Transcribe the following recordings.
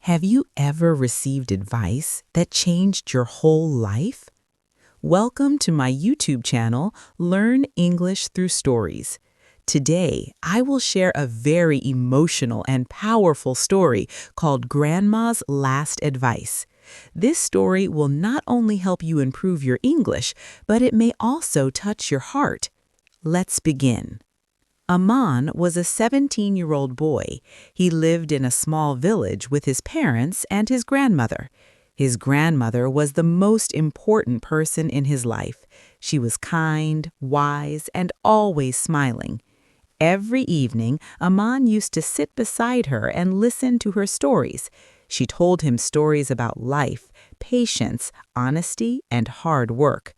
Have you ever received advice that changed your whole life? Welcome to my YouTube channel, Learn English Through Stories. Today, I will share a very emotional and powerful story called Grandma's Last Advice. This story will not only help you improve your English, but it may also touch your heart. Let's begin. Aman was a 17-year-old boy. He lived in a small village with his parents and his grandmother. His grandmother was the most important person in his life. She was kind, wise, and always smiling. Every evening, Aman used to sit beside her and listen to her stories. She told him stories about life, patience, honesty, and hard work.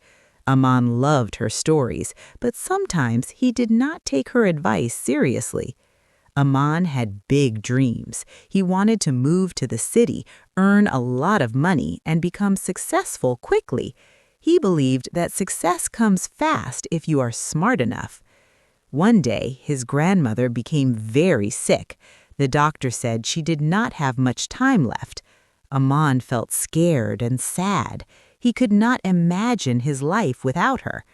Aman loved her stories, but sometimes he did not take her advice seriously. Aman had big dreams. He wanted to move to the city, earn a lot of money, and become successful quickly. He believed that success comes fast if you are smart enough. One day, his grandmother became very sick. The doctor said she did not have much time left. Aman felt scared and sad. He could not imagine his life without her.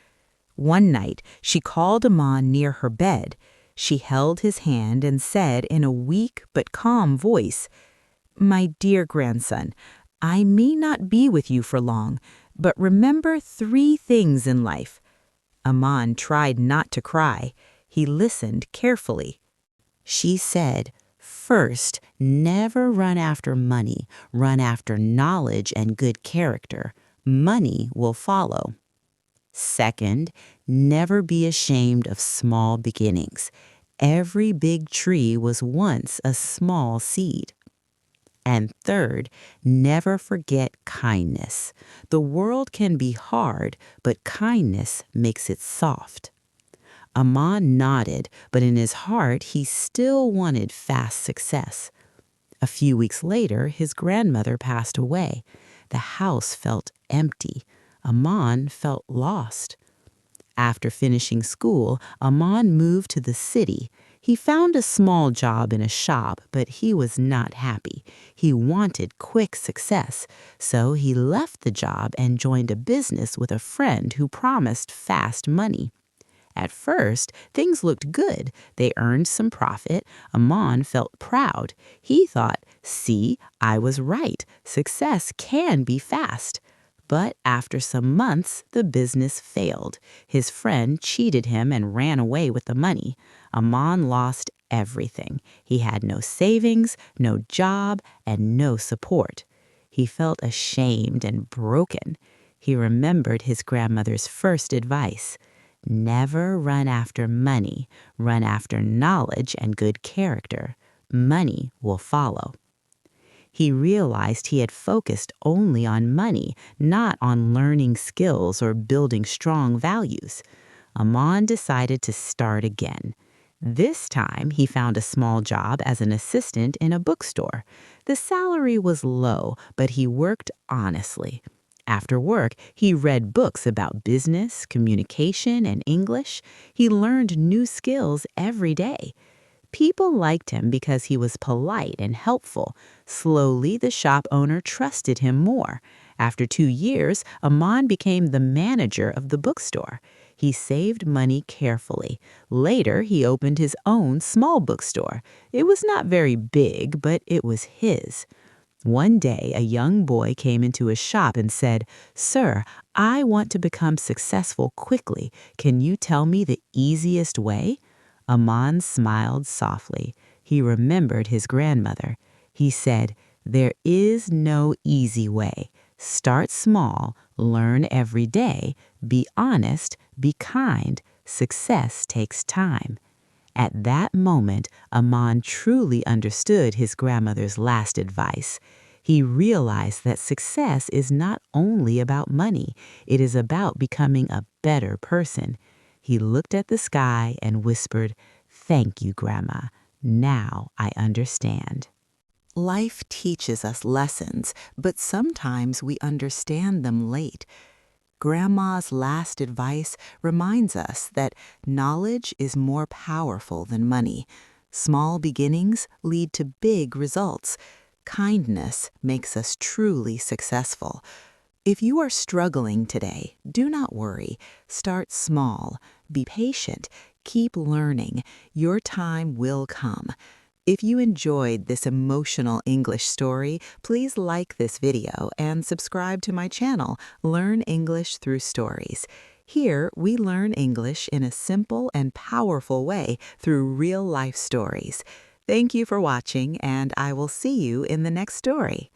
One night, she called Aman near her bed. She held his hand and said in a weak but calm voice, "My dear grandson, I may not be with you for long, but remember 3 things in life." Aman tried not to cry. He listened carefully. She said, "First, never run after money. Run after knowledge and good character. Money will follow. Second, never be ashamed of small beginnings. Every big tree was once a small seed. And third, never forget kindness. The world can be hard, but kindness makes it soft." Aman nodded, but in his heart he still wanted fast success. A few weeks later, his grandmother passed away. The house felt empty. Aman felt lost. After finishing school, Aman moved to the city. He found a small job in a shop, but he was not happy. He wanted quick success, so he left the job and joined a business with a friend who promised fast money. At first, things looked good. They earned some profit. Aman felt proud. He thought, "See, I was right. Success can be fast." But after some months, the business failed. His friend cheated him and ran away with the money. Aman lost everything. He had no savings, no job, and no support. He felt ashamed and broken. He remembered his grandmother's first advice. Never run after money. Run after knowledge and good character. Money will follow. He realized he had focused only on money, not on learning skills or building strong values. Aman decided to start again. This time, he found a small job as an assistant in a bookstore. The salary was low, but he worked honestly. After work, he read books about business, communication, and English. He learned new skills every day. People liked him because he was polite and helpful. Slowly, the shop owner trusted him more. After 2 years, Aman became the manager of the bookstore. He saved money carefully. Later, he opened his own small bookstore. It was not very big, but it was his. One day, a young boy came into his shop and said, "Sir, I want to become successful quickly. Can you tell me the easiest way?" Aman smiled softly. He remembered his grandmother. He said, "There is no easy way. Start small, learn every day, be honest, be kind. Success takes time." At that moment, Aman truly understood his grandmother's last advice. He realized that success is not only about money, it is about becoming a better person. He looked at the sky and whispered, "Thank you, Grandma. Now I understand." Life teaches us lessons, but sometimes we understand them late. Grandma's last advice reminds us that knowledge is more powerful than money. Small beginnings lead to big results. Kindness makes us truly successful. If you are struggling today, do not worry. Start small. Be patient. Keep learning. Your time will come. If you enjoyed this emotional English story, please like this video and subscribe to my channel, Learn English Through Stories. Here, we learn English in a simple and powerful way through real-life stories. Thank you for watching, and I will see you in the next story.